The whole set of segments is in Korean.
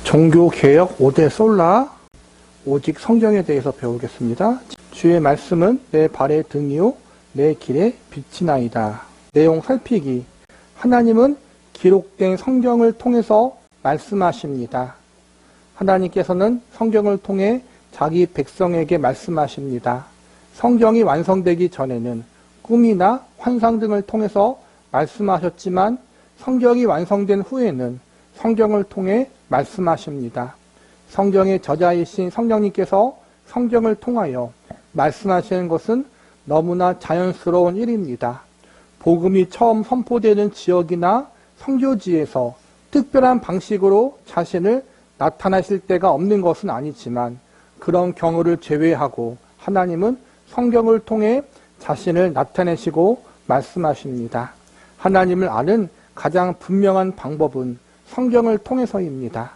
종교개혁 5대 솔라, 오직 성경에 대해서 배우겠습니다. 주의 말씀은 내 발의 등이요 내 길의 빛이나이다. 내용 살피기. 하나님은 기록된 성경을 통해서 말씀하십니다. 하나님께서는 성경을 통해 자기 백성에게 말씀하십니다. 성경이 완성되기 전에는 꿈이나 환상 등을 통해서 말씀하셨지만 성경이 완성된 후에는 성경을 통해 말씀하십니다. 성경의 저자이신 성령님께서 성경을 통하여 말씀하시는 것은 너무나 자연스러운 일입니다. 복음이 처음 선포되는 지역이나 선교지에서 특별한 방식으로 자신을 나타나실 때가 없는 것은 아니지만 그런 경우를 제외하고 하나님은 성경을 통해 자신을 나타내시고 말씀하십니다. 하나님을 아는 가장 분명한 방법은 성경을 통해서입니다.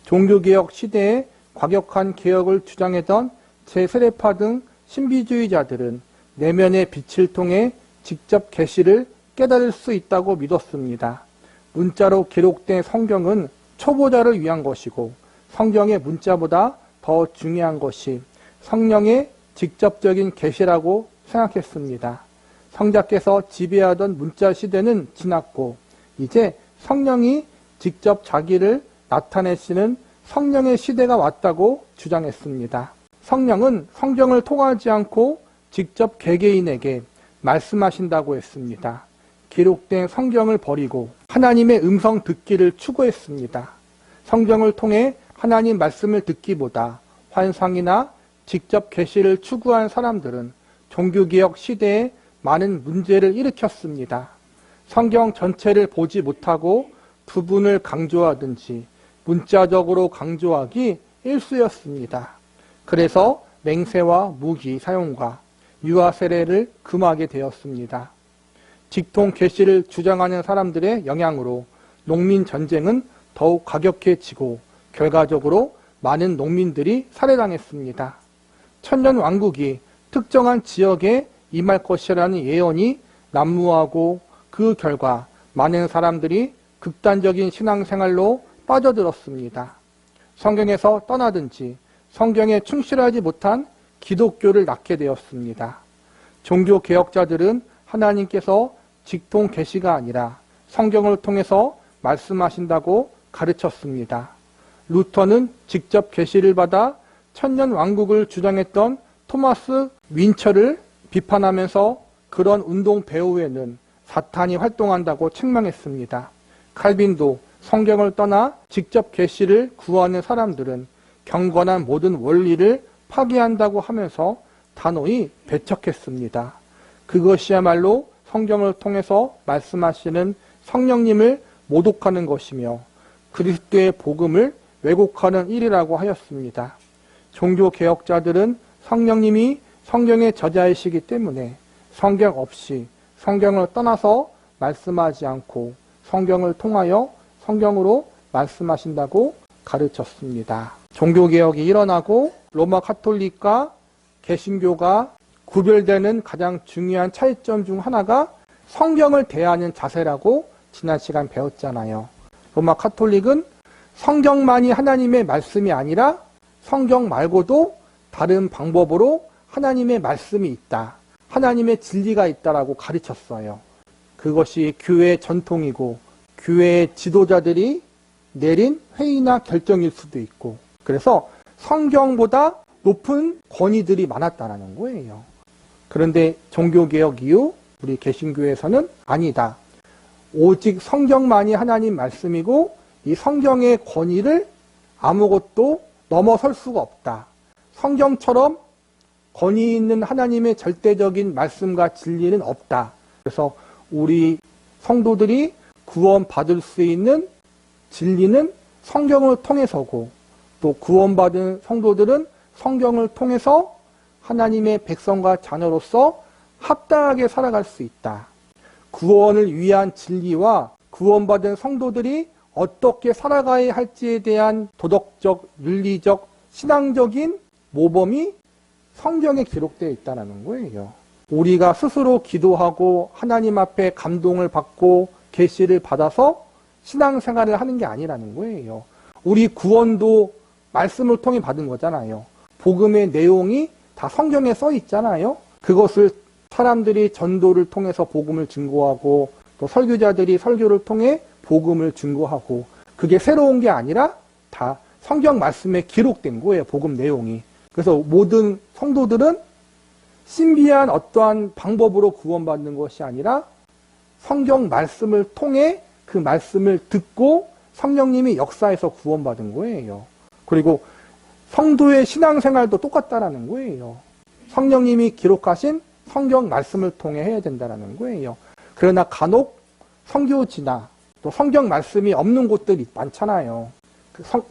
종교개혁 시대에 과격한 개혁을 주장했던 제세례파 등 신비주의자들은 내면의 빛을 통해 직접 계시를 깨달을 수 있다고 믿었습니다. 문자로 기록된 성경은 초보자를 위한 것이고 성경의 문자보다 더 중요한 것이 성령의 직접적인 계시라고 생각했습니다. 성자께서 지배하던 문자 시대는 지났고 이제 성령이 직접 자기를 나타내시는 성령의 시대가 왔다고 주장했습니다. 성령은 성경을 통하지 않고 직접 개개인에게 말씀하신다고 했습니다. 기록된 성경을 버리고 하나님의 음성 듣기를 추구했습니다. 성경을 통해 하나님 말씀을 듣기보다 환상이나 직접 계시를 추구한 사람들은 종교개혁 시대에 많은 문제를 일으켰습니다. 성경 전체를 보지 못하고 부분을 강조하든지 문자적으로 강조하기 일쑤였습니다. 그래서 맹세와 무기 사용과 유아 세례를 금하게 되었습니다. 직통 계시를 주장하는 사람들의 영향으로 농민 전쟁은 더욱 과격해지고 결과적으로 많은 농민들이 살해당했습니다. 천년 왕국이 특정한 지역에 임할 것이라는 예언이 난무하고 그 결과 많은 사람들이 극단적인 신앙생활로 빠져들었습니다. 성경에서 떠나든지 성경에 충실하지 못한 기독교를 낳게 되었습니다. 종교개혁자들은 하나님께서 직통 계시가 아니라 성경을 통해서 말씀하신다고 가르쳤습니다. 루터는 직접 계시를 받아 천년 왕국을 주장했던 토마스 윈처를 비판하면서 그런 운동 배후에는 사탄이 활동한다고 책망했습니다. 칼빈도 성경을 떠나 직접 계시를 구하는 사람들은 경건한 모든 원리를 파괴한다고 하면서 단호히 배척했습니다. 그것이야말로 성경을 통해서 말씀하시는 성령님을 모독하는 것이며 그리스도의 복음을 왜곡하는 일이라고 하였습니다. 종교개혁자들은 성령님이 성경의 저자이시기 때문에 성경 없이 성경을 떠나서 말씀하지 않고 성경을 통하여 성경으로 말씀하신다고 가르쳤습니다. 종교개혁이 일어나고 로마 가톨릭과 개신교가 구별되는 가장 중요한 차이점 중 하나가 성경을 대하는 자세라고 지난 시간 배웠잖아요. 로마 가톨릭은 성경만이 하나님의 말씀이 아니라 성경 말고도 다른 방법으로 하나님의 말씀이 있다. 하나님의 진리가 있다라고 가르쳤어요. 그것이 교회의 전통이고 교회의 지도자들이 내린 회의나 결정일 수도 있고 그래서 성경보다 높은 권위들이 많았다는 거예요. 그런데 종교개혁 이후 우리 개신교에서는 아니다. 오직 성경만이 하나님 말씀이고 이 성경의 권위를 아무것도 넘어설 수가 없다. 성경처럼 권위 있는 하나님의 절대적인 말씀과 진리는 없다. 그래서 우리 성도들이 구원받을 수 있는 진리는 성경을 통해서고 또 구원받은 성도들은 성경을 통해서 하나님의 백성과 자녀로서 합당하게 살아갈 수 있다. 구원을 위한 진리와 구원받은 성도들이 어떻게 살아가야 할지에 대한 도덕적, 윤리적, 신앙적인 모범이 성경에 기록되어 있다는 거예요. 우리가 스스로 기도하고 하나님 앞에 감동을 받고 계시를 받아서 신앙생활을 하는 게 아니라는 거예요. 우리 구원도 말씀을 통해 받은 거잖아요. 복음의 내용이 다 성경에 써 있잖아요. 그것을 사람들이 전도를 통해서 복음을 증거하고 또 설교자들이 설교를 통해 복음을 증거하고 그게 새로운 게 아니라 다 성경 말씀에 기록된 거예요. 복음 내용이. 그래서 모든 성도들은 신비한 어떠한 방법으로 구원받는 것이 아니라 성경 말씀을 통해 그 말씀을 듣고 성령님이 역사해서 구원받은 거예요. 그리고 성도의 신앙생활도 똑같다라는 거예요. 성령님이 기록하신 성경 말씀을 통해 해야 된다라는 거예요. 그러나 간혹 선교지나 또 성경 말씀이 없는 곳들이 많잖아요.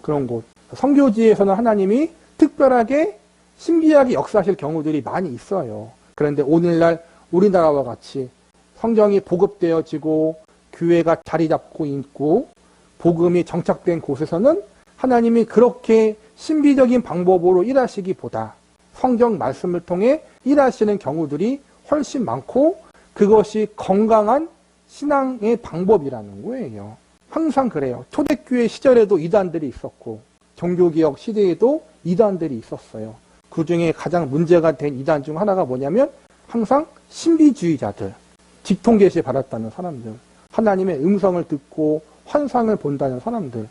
그런 곳. 선교지에서는 하나님이 특별하게 신비하게 역사하실 경우들이 많이 있어요. 그런데 오늘날 우리나라와 같이 성경이 보급되어지고 교회가 자리 잡고 있고 복음이 정착된 곳에서는 하나님이 그렇게 신비적인 방법으로 일하시기보다 성경 말씀을 통해 일하시는 경우들이 훨씬 많고 그것이 건강한 신앙의 방법이라는 거예요. 항상 그래요. 초대교회 시절에도 이단들이 있었고 종교개혁 시대에도 이단들이 있었어요. 그 중에 가장 문제가 된 이단 중 하나가 뭐냐면 항상 신비주의자들, 직통계시 받았다는 사람들, 하나님의 음성을 듣고 환상을 본다는 사람들,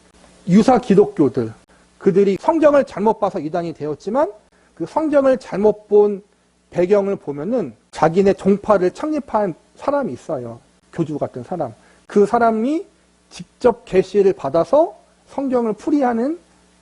유사 기독교들, 그들이 성경을 잘못 봐서 이단이 되었지만 그 성경을 잘못 본 배경을 보면은 자기네 종파를 창립한 사람이 있어요. 교주 같은 사람. 그 사람이 직접 계시를 받아서 성경을 풀이하는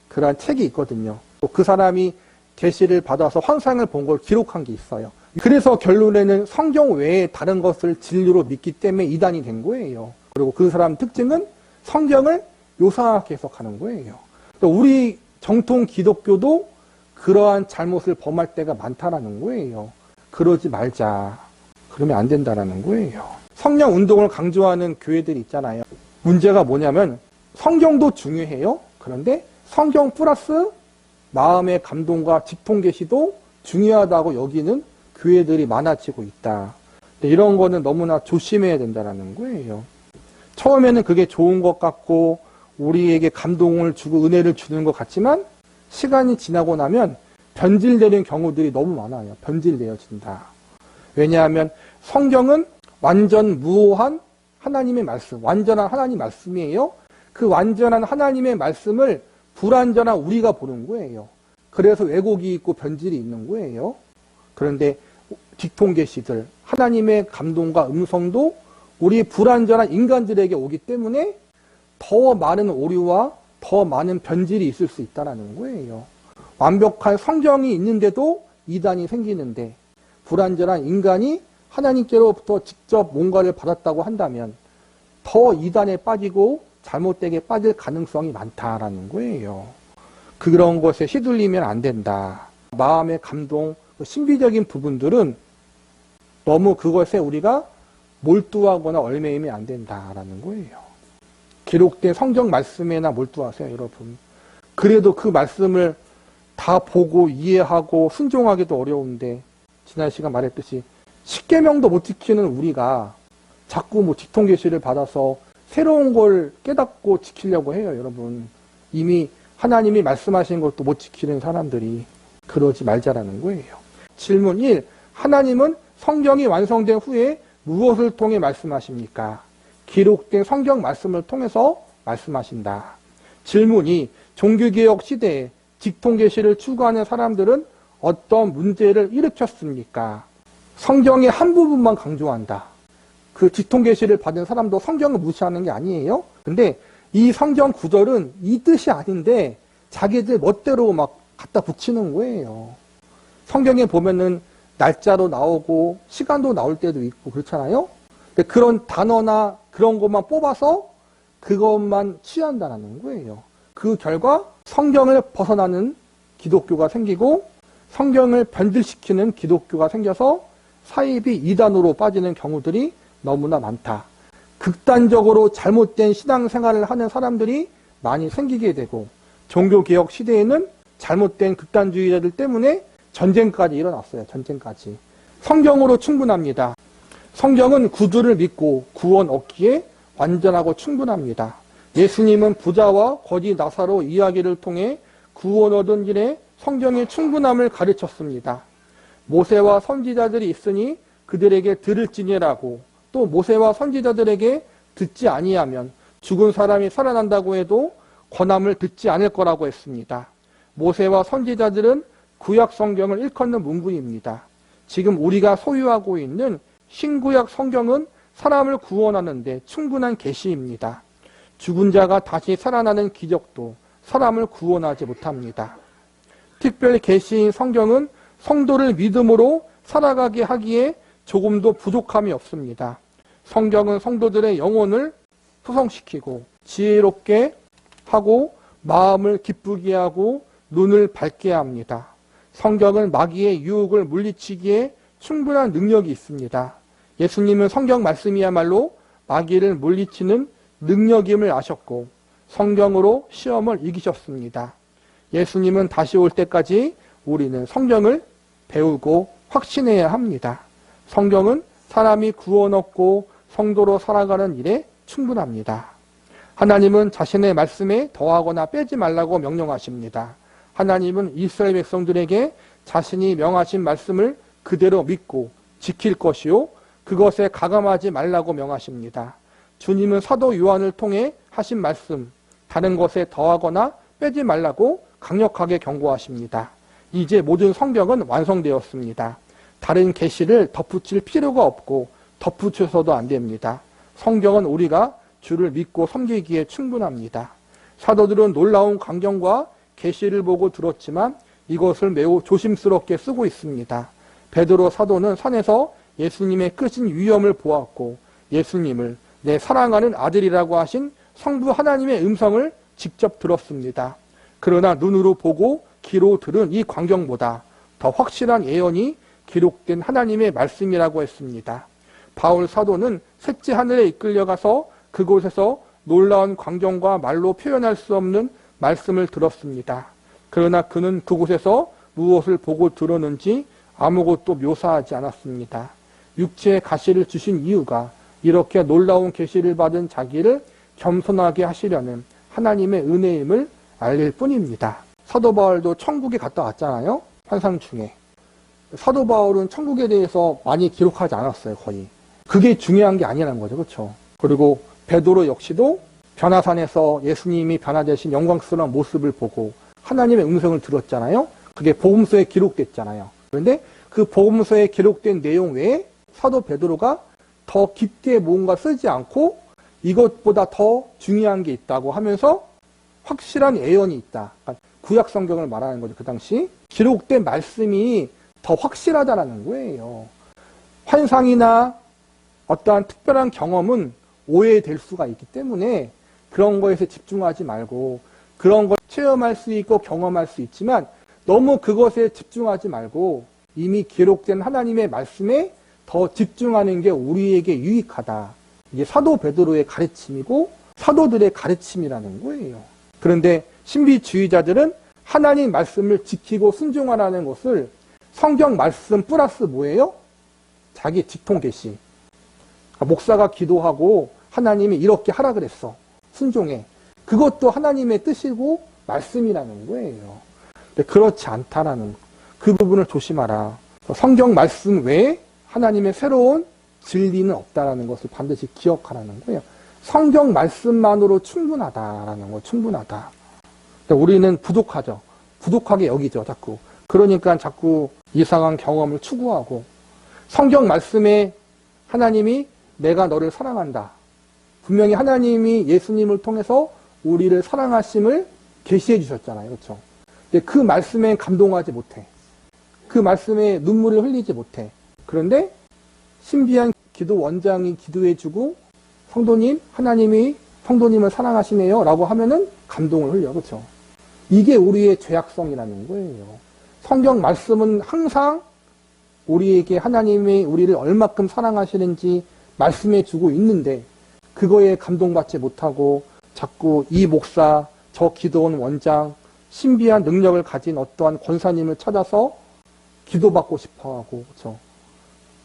그러한 책이 있거든요. 또 그 사람이 계시를 받아서 환상을 본 걸 기록한 게 있어요. 그래서 결론에는 성경 외에 다른 것을 진리로 믿기 때문에 이단이 된 거예요. 그리고 그 사람 특징은 성경을 요상하게 해석하는 거예요. 또 우리 정통 기독교도 그러한 잘못을 범할 때가 많다라는 거예요. 그러지 말자. 그러면 안 된다라는 거예요. 성령 운동을 강조하는 교회들이 있잖아요. 문제가 뭐냐면 성경도 중요해요. 그런데 성경 플러스 마음의 감동과 직통계시도 중요하다고 여기는 교회들이 많아지고 있다. 이런 거는 너무나 조심해야 된다는 거예요. 처음에는 그게 좋은 것 같고 우리에게 감동을 주고 은혜를 주는 것 같지만 시간이 지나고 나면 변질되는 경우들이 너무 많아요. 변질되어진다. 왜냐하면 성경은 완전 무오한 하나님의 말씀, 완전한 하나님 말씀이에요. 그 완전한 하나님의 말씀을 불완전한 우리가 보는 거예요. 그래서 왜곡이 있고 변질이 있는 거예요. 그런데 직통계시들, 하나님의 감동과 음성도 우리 불완전한 인간들에게 오기 때문에 더 많은 오류와 더 많은 변질이 있을 수 있다는 거예요. 완벽한 성경이 있는데도 이단이 생기는데 불완전한 인간이 하나님께로부터 직접 뭔가를 받았다고 한다면 더 이단에 빠지고 잘못되게 빠질 가능성이 많다라는 거예요. 그런 것에 휘둘리면 안 된다. 마음의 감동, 신비적인 부분들은 너무 그것에 우리가 몰두하거나 얽매이면 안 된다라는 거예요. 기록된 성경 말씀에나 몰두하세요, 여러분. 그래도 그 말씀을 다 보고 이해하고 순종하기도 어려운데 지난 시간 말했듯이 십계명도 못 지키는 우리가 자꾸 뭐 직통계시를 받아서 새로운 걸 깨닫고 지키려고 해요, 여러분. 이미 하나님이 말씀하신 것도 못 지키는 사람들이 그러지 말자라는 거예요. 질문 1. 하나님은 성경이 완성된 후에 무엇을 통해 말씀하십니까? 기록된 성경 말씀을 통해서 말씀하신다. 질문 2. 종교개혁 시대에 직통계시를 추구하는 사람들은 어떤 문제를 일으켰습니까? 성경의 한 부분만 강조한다. 그 직통계시를 받은 사람도 성경을 무시하는 게 아니에요. 근데 이 성경 구절은 이 뜻이 아닌데 자기들 멋대로 막 갖다 붙이는 거예요. 성경에 보면은 날짜로 나오고 시간도 나올 때도 있고 그렇잖아요. 근데 그런 단어나 그런 것만 뽑아서 그것만 취한다는 거예요. 그 결과 성경을 벗어나는 기독교가 생기고 성경을 변질시키는 기독교가 생겨서 사입이 이단으로 빠지는 경우들이 너무나 많다. 극단적으로 잘못된 신앙생활을 하는 사람들이 많이 생기게 되고 종교개혁 시대에는 잘못된 극단주의자들 때문에 전쟁까지 일어났어요. 전쟁까지. 성경으로 충분합니다. 성경은 구주를 믿고 구원 얻기에 완전하고 충분합니다. 예수님은 부자와 거지 나사로 이야기를 통해 구원 얻은 일에 성경의 충분함을 가르쳤습니다. 모세와 선지자들이 있으니 그들에게 들을지니라고, 또 모세와 선지자들에게 듣지 아니하면 죽은 사람이 살아난다고 해도 권함을 듣지 않을 거라고 했습니다. 모세와 선지자들은 구약 성경을 일컫는 문구입니다. 지금 우리가 소유하고 있는 신구약 성경은 사람을 구원하는데 충분한 계시입니다. 죽은 자가 다시 살아나는 기적도 사람을 구원하지 못합니다. 특별 계시인 성경은 성도를 믿음으로 살아가게 하기에 조금도 부족함이 없습니다. 성경은 성도들의 영혼을 소성시키고 지혜롭게 하고 마음을 기쁘게 하고 눈을 밝게 합니다. 성경은 마귀의 유혹을 물리치기에 충분한 능력이 있습니다. 예수님은 성경 말씀이야말로 마귀를 물리치는 능력임을 아셨고 성경으로 시험을 이기셨습니다. 예수님은 다시 올 때까지 우리는 성경을 배우고 확신해야 합니다. 성경은 사람이 구원 얻고 성도로 살아가는 일에 충분합니다. 하나님은 자신의 말씀에 더하거나 빼지 말라고 명령하십니다. 하나님은 이스라엘 백성들에게 자신이 명하신 말씀을 그대로 믿고 지킬 것이요 그것에 가감하지 말라고 명하십니다. 주님은 사도 요한을 통해 하신 말씀, 다른 것에 더하거나 빼지 말라고 강력하게 경고하십니다. 이제 모든 성경은 완성되었습니다. 다른 계시를 덧붙일 필요가 없고 덧붙여서도 안 됩니다. 성경은 우리가 주를 믿고 섬기기에 충분합니다. 사도들은 놀라운 광경과 계시를 보고 들었지만 이것을 매우 조심스럽게 쓰고 있습니다. 베드로 사도는 산에서 예수님의 크신 위엄을 보았고 예수님을 내 사랑하는 아들이라고 하신 성부 하나님의 음성을 직접 들었습니다. 그러나 눈으로 보고 귀로 들은 이 광경보다 더 확실한 예언이 기록된 하나님의 말씀이라고 했습니다. 바울 사도는 셋째 하늘에 이끌려가서 그곳에서 놀라운 광경과 말로 표현할 수 없는 말씀을 들었습니다. 그러나 그는 그곳에서 무엇을 보고 들었는지 아무것도 묘사하지 않았습니다. 육체의 가시를 주신 이유가 이렇게 놀라운 계시를 받은 자기를 겸손하게 하시려는 하나님의 은혜임을 알릴 뿐입니다. 사도 바울도 천국에 갔다 왔잖아요. 환상 중에. 사도 바울은 천국에 대해서 많이 기록하지 않았어요. 거의. 그게 중요한 게 아니라는 거죠. 그렇죠? 그리고 베드로 역시도 변화산에서 예수님이 변화되신 영광스러운 모습을 보고 하나님의 음성을 들었잖아요. 그게 복음서에 기록됐잖아요. 그런데 그 복음서에 기록된 내용 외에 사도 베드로가 더 깊게 뭔가 쓰지 않고 이것보다 더 중요한 게 있다고 하면서 확실한 예언이 있다. 그러니까 구약 성경을 말하는 거죠. 그 당시 기록된 말씀이 더 확실하다라는 거예요. 환상이나 어떠한 특별한 경험은 오해될 수가 있기 때문에 그런 거에서 집중하지 말고 그런 걸 체험할 수 있고 경험할 수 있지만 너무 그것에 집중하지 말고 이미 기록된 하나님의 말씀에 더 집중하는 게 우리에게 유익하다. 이게 사도 베드로의 가르침이고 사도들의 가르침이라는 거예요. 그런데 신비주의자들은 하나님 말씀을 지키고 순종하라는 것을 성경 말씀 플러스 뭐예요? 자기 직통 계시. 목사가 기도하고 하나님이 이렇게 하라 그랬어. 순종해. 그것도 하나님의 뜻이고 말씀이라는 거예요. 근데 그렇지 않다라는 그 부분을 조심하라. 성경 말씀 외에 하나님의 새로운 진리는 없다라는 것을 반드시 기억하라는 거예요. 성경 말씀만으로 충분하다라는 거, 충분하다. 우리는 부족하죠. 부족하게 여기죠, 자꾸. 그러니까 자꾸 이상한 경험을 추구하고 성경 말씀에 하나님이 내가 너를 사랑한다. 분명히 하나님이 예수님을 통해서 우리를 사랑하심을 계시해 주셨잖아요. 그렇죠? 근데 그 말씀에 감동하지 못해. 그 말씀에 눈물을 흘리지 못해. 그런데 신비한 기도 원장이 기도해 주고 성도님, 하나님이 성도님을 사랑하시네요 라고 하면은 감동을 흘려. 그렇죠? 이게 우리의 죄악성이라는 거예요. 성경 말씀은 항상 우리에게 하나님이 우리를 얼마큼 사랑하시는지 말씀해 주고 있는데 그거에 감동받지 못하고 자꾸 이 목사, 저 기도원 원장, 신비한 능력을 가진 어떠한 권사님을 찾아서 기도받고 싶어하고 그렇죠?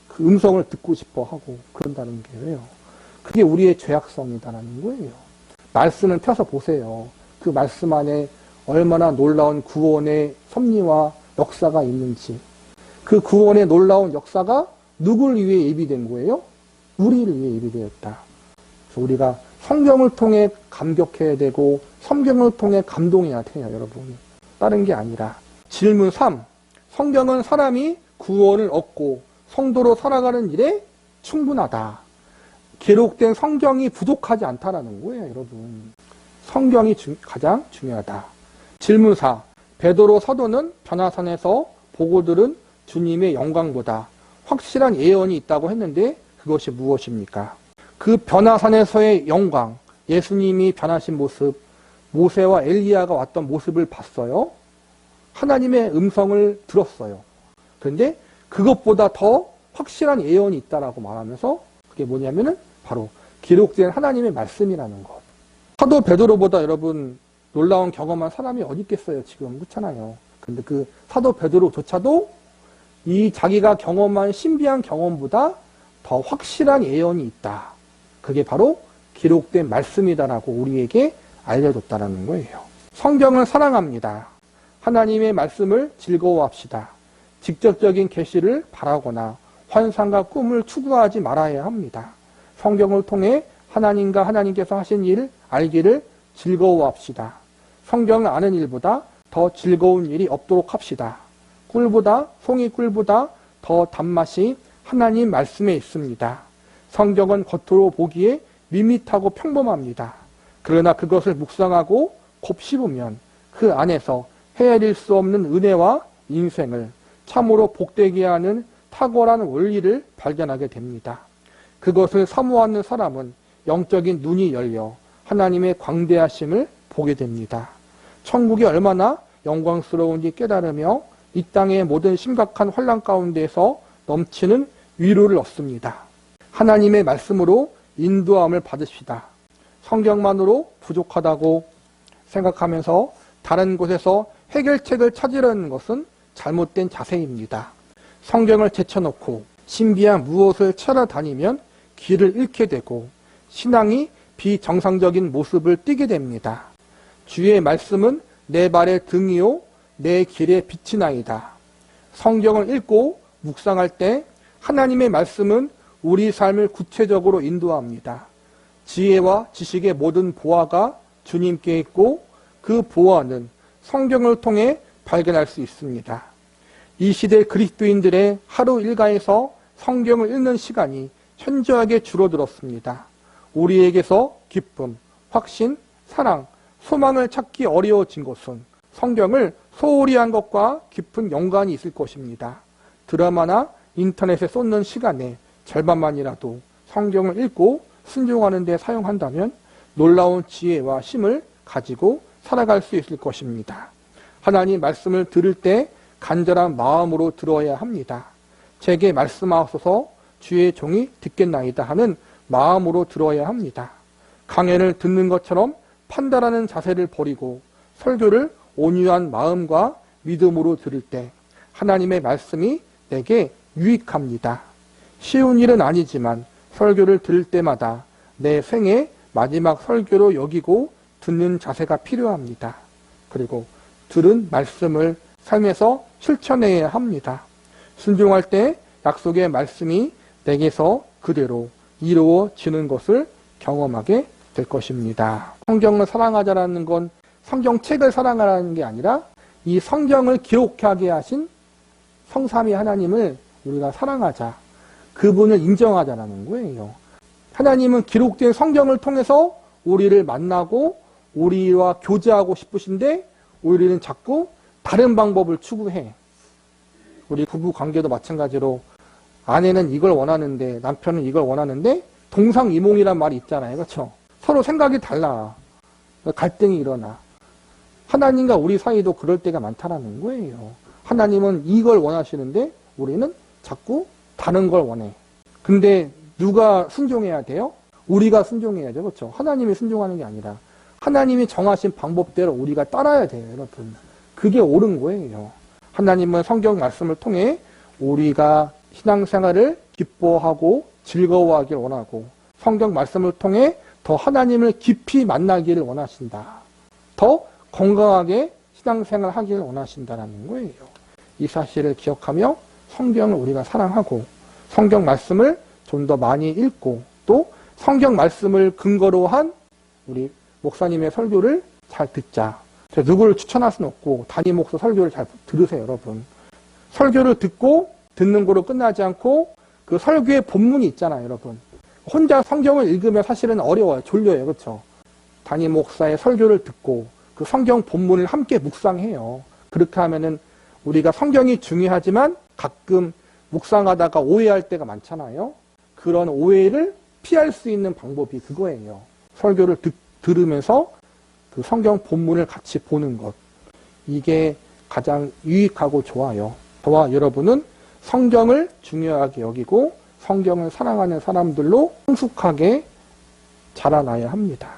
그 음성을 듣고 싶어하고 그런다는 게요. 그게 우리의 죄악성이다라는 거예요. 말씀을 펴서 보세요. 그 말씀 안에 얼마나 놀라운 구원의 섭리와 역사가 있는지. 그 구원의 놀라운 역사가 누굴 위해 예비된 거예요? 우리를 위해 예비되었다. 그래서 우리가 성경을 통해 감격해야 되고 성경을 통해 감동해야 돼요, 여러분. 다른 게 아니라. 질문 3. 성경은 사람이 구원을 얻고 성도로 살아가는 일에 충분하다. 기록된 성경이 부족하지 않다라는 거예요, 여러분. 성경이 가장 중요하다. 질문 4. 베드로 사도는 변화산에서 보고 들은 주님의 영광보다 확실한 예언이 있다고 했는데 그것이 무엇입니까? 그 변화산에서의 영광, 예수님이 변하신 모습, 모세와 엘리야가 왔던 모습을 봤어요. 하나님의 음성을 들었어요. 그런데 그것보다 더 확실한 예언이 있다라고 말하면서 그게 뭐냐면은 바로 기록된 하나님의 말씀이라는 것. 사도 베드로보다 여러분 놀라운 경험한 사람이 어디 있겠어요, 지금. 그렇잖아요. 근데 그 사도 베드로조차도 이 자기가 경험한 신비한 경험보다 더 확실한 예언이 있다. 그게 바로 기록된 말씀이다라고 우리에게 알려줬다라는 거예요. 성경을 사랑합니다. 하나님의 말씀을 즐거워합시다. 직접적인 계시를 바라거나 환상과 꿈을 추구하지 말아야 합니다. 성경을 통해 하나님과 하나님께서 하신 일 알기를 즐거워합시다. 성경을 아는 일보다 더 즐거운 일이 없도록 합시다. 송이꿀보다 더 단맛이 하나님 말씀에 있습니다. 성경은 겉으로 보기에 밋밋하고 평범합니다. 그러나 그것을 묵상하고 곱씹으면 그 안에서 헤아릴 수 없는 은혜와 인생을 참으로 복되게 하는 탁월한 원리를 발견하게 됩니다. 그것을 사모하는 사람은 영적인 눈이 열려 하나님의 광대하심을 보게 됩니다. 천국이 얼마나 영광스러운지 깨달으며 이 땅의 모든 심각한 환난 가운데에서 넘치는 위로를 얻습니다. 하나님의 말씀으로 인도함을 받으시다. 성경만으로 부족하다고 생각하면서 다른 곳에서 해결책을 찾으려는 것은 잘못된 자세입니다. 성경을 제쳐놓고 신비한 무엇을 찾아다니면 길을 잃게 되고 신앙이 비정상적인 모습을 띠게 됩니다. 주의 말씀은 내 발의 등이요 내 길의 빛이나이다. 성경을 읽고 묵상할 때 하나님의 말씀은 우리 삶을 구체적으로 인도합니다. 지혜와 지식의 모든 보화가 주님께 있고 그 보화는 성경을 통해 발견할 수 있습니다. 이 시대 그리스도인들의 하루 일과에서 성경을 읽는 시간이 현저하게 줄어들었습니다. 우리에게서 기쁨, 확신, 사랑, 소망을 찾기 어려워진 것은 성경을 소홀히 한 것과 깊은 연관이 있을 것입니다. 드라마나 인터넷에 쏟는 시간의 절반만이라도 성경을 읽고 순종하는 데 사용한다면 놀라운 지혜와 힘을 가지고 살아갈 수 있을 것입니다. 하나님 말씀을 들을 때 간절한 마음으로 들어야 합니다. 제게 말씀하소서 주의 종이 듣겠나이다 하는 마음으로 들어야 합니다. 강연을 듣는 것처럼 판단하는 자세를 버리고 설교를 온유한 마음과 믿음으로 들을 때 하나님의 말씀이 내게 유익합니다. 쉬운 일은 아니지만 설교를 들을 때마다 내 생애 마지막 설교로 여기고 듣는 자세가 필요합니다. 그리고 들은 말씀을 삶에서 실천해야 합니다. 순종할 때 약속의 말씀이 내게서 그대로 이루어지는 것을 경험하게 될 것입니다. 성경을 사랑하자라는 건 성경책을 사랑하라는 게 아니라 이 성경을 기록하게 하신 성삼위 하나님을 우리가 사랑하자. 그분을 인정하자라는 거예요. 하나님은 기록된 성경을 통해서 우리를 만나고 우리와 교제하고 싶으신데 우리는 자꾸 다른 방법을 추구해. 우리 부부 관계도 마찬가지로 아내는 이걸 원하는데 남편은 이걸 원하는데 동상이몽이란 말이 있잖아요. 그렇죠? 서로 생각이 달라. 갈등이 일어나. 하나님과 우리 사이도 그럴 때가 많다라는 거예요. 하나님은 이걸 원하시는데 우리는 자꾸 다른 걸 원해. 근데 누가 순종해야 돼요? 우리가 순종해야죠. 그렇죠? 하나님이 순종하는 게 아니라 하나님이 정하신 방법대로 우리가 따라야 돼요. 여러분. 그게 옳은 거예요. 하나님은 성경 말씀을 통해 우리가 신앙생활을 기뻐하고 즐거워하길 원하고 성경 말씀을 통해 더 하나님을 깊이 만나기를 원하신다. 더 건강하게 신앙생활 하기를 원하신다라는 거예요. 이 사실을 기억하며 성경을 우리가 사랑하고 성경 말씀을 좀 더 많이 읽고 또 성경 말씀을 근거로 한 우리 목사님의 설교를 잘 듣자. 제가 누구를 추천할 수는 없고 담임 목사 설교를 잘 들으세요, 여러분. 설교를 듣고 듣는 거로 끝나지 않고 그 설교의 본문이 있잖아요, 여러분. 혼자 성경을 읽으면 사실은 어려워요. 졸려요. 그렇죠? 담임 목사의 설교를 듣고 그 성경 본문을 함께 묵상해요. 그렇게 하면은 우리가 성경이 중요하지만 가끔 묵상하다가 오해할 때가 많잖아요. 그런 오해를 피할 수 있는 방법이 그거예요. 설교를 들으면서 그 성경 본문을 같이 보는 것. 이게 가장 유익하고 좋아요. 저와 여러분은 성경을 중요하게 여기고 성경을 사랑하는 사람들로 성숙하게 자라나야 합니다.